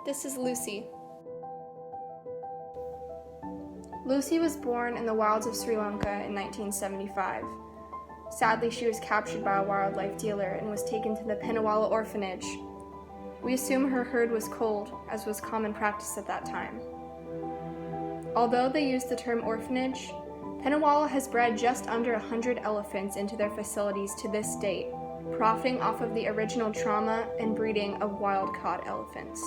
This is Lucy. Lucy was born in the wilds of Sri Lanka in 1975. Sadly, she was captured by a wildlife dealer and was taken to the Pinnawala orphanage. We assume her herd was culled, as was common practice at that time. Although they use the term orphanage, Pinnawala has bred just under 100 elephants into their facilities to this date, profiting off of the original trauma and breeding of wild-caught elephants.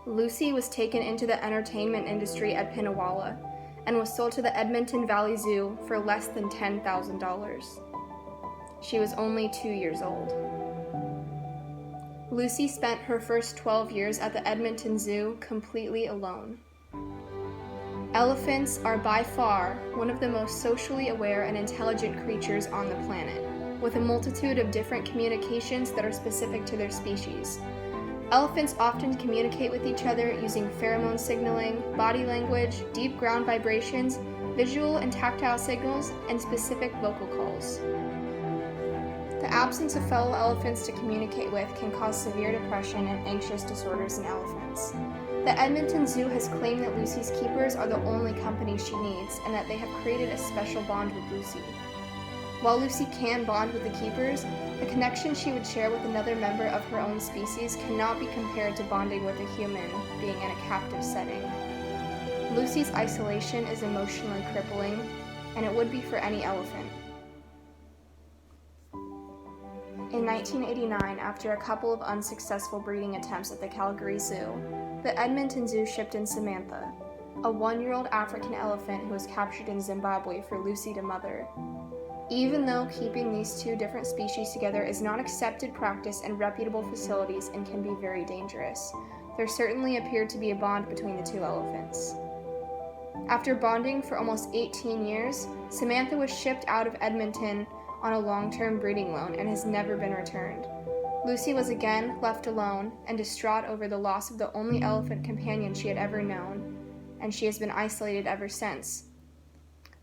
Lucy was taken into the entertainment industry at Pinnawala and was sold to the Edmonton Valley Zoo for less than $10,000. She was only 2 years old. Lucy spent her first 12 years at the Edmonton Zoo completely alone. Elephants are by far one of the most socially aware and intelligent creatures on the planet, with a multitude of different communications that are specific to their species. Elephants often communicate with each other using pheromone signaling, body language, deep ground vibrations, visual and tactile signals, and specific vocal calls. The absence of fellow elephants to communicate with can cause severe depression and anxious disorders in elephants. The Edmonton Zoo has claimed that Lucy's keepers are the only company she needs and that they have created a special bond with Lucy. While Lucy can bond with the keepers, the connection she would share with another member of her own species cannot be compared to bonding with a human being in a captive setting. Lucy's isolation is emotionally crippling, and it would be for any elephant. In 1989, after a couple of unsuccessful breeding attempts at the Calgary Zoo, the Edmonton Zoo shipped in Samantha, a 1-year-old African elephant who was captured in Zimbabwe for Lucy to mother. Even though keeping these two different species together is not accepted practice in reputable facilities and can be very dangerous, there certainly appeared to be a bond between the two elephants. After bonding for almost 18 years, Samantha was shipped out of Edmonton on a long-term breeding loan and has never been returned. Lucy was again left alone and distraught over the loss of the only elephant companion she had ever known, and she has been isolated ever since.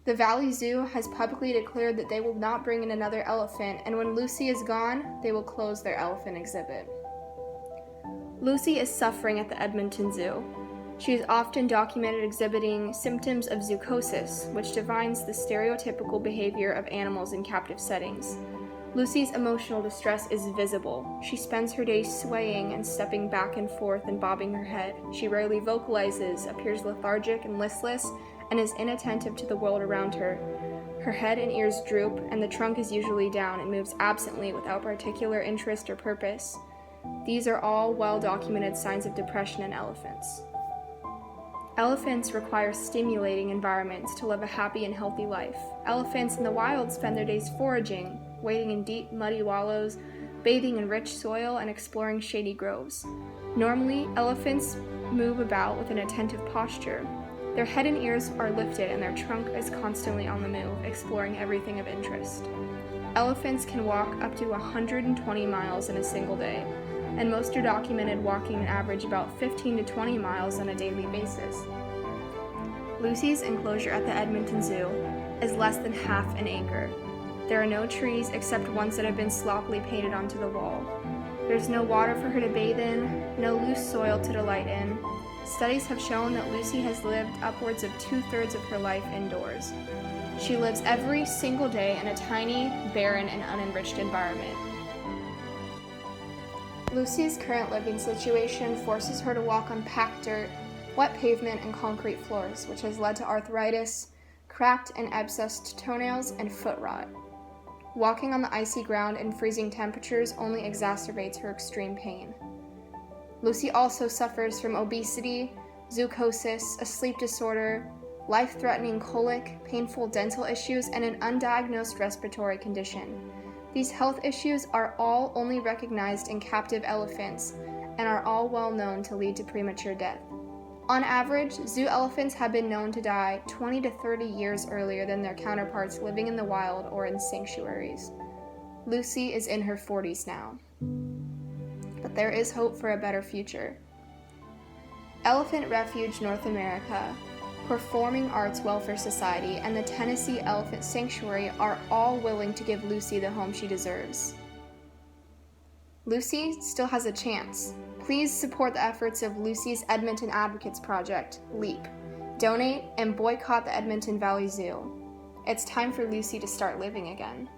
The Valley Zoo has publicly declared that they will not bring in another elephant, and when Lucy is gone, they will close their elephant exhibit. Lucy is suffering at the Edmonton Zoo. She is often documented exhibiting symptoms of zoochosis, which defines the stereotypical behavior of animals in captive settings. Lucy's emotional distress is visible. She spends her days swaying and stepping back and forth and bobbing her head. She rarely vocalizes, appears lethargic and listless, and is inattentive to the world around her. Her head and ears droop, and the trunk is usually down and moves absently without particular interest or purpose. These are all well-documented signs of depression in elephants. Elephants require stimulating environments to live a happy and healthy life. Elephants in the wild spend their days foraging, wading in deep, muddy wallows, bathing in rich soil, and exploring shady groves. Normally, elephants move about with an attentive posture. Their head and ears are lifted and their trunk is constantly on the move, exploring everything of interest. Elephants can walk up to 120 miles in a single day, and most are documented walking an average about 15 to 20 miles on a daily basis. Lucy's enclosure at the Edmonton Zoo is less than half an acre. There are no trees except ones that have been sloppily painted onto the wall. There's no water for her to bathe in, no loose soil to delight in. Studies have shown that Lucy has lived upwards of 2/3 of her life indoors. She lives every single day in a tiny, barren, and unenriched environment. Lucy's current living situation forces her to walk on packed dirt, wet pavement, and concrete floors, which has led to arthritis, cracked and abscessed toenails, and foot rot. Walking on the icy ground in freezing temperatures only exacerbates her extreme pain. Lucy also suffers from obesity, zoochosis, a sleep disorder, life-threatening colic, painful dental issues, and an undiagnosed respiratory condition. These health issues are all only recognized in captive elephants and are all well known to lead to premature death. On average, zoo elephants have been known to die 20 to 30 years earlier than their counterparts living in the wild or in sanctuaries. Lucy is in her 40s now. But there is hope for a better future. Elephant Refuge North America, Performing Arts Welfare Society, and the Tennessee Elephant Sanctuary are all willing to give Lucy the home she deserves. Lucy still has a chance. Please support the efforts of Lucy's Edmonton Advocates Project, LEAP. Donate and boycott the Edmonton Valley Zoo. It's time for Lucy to start living again.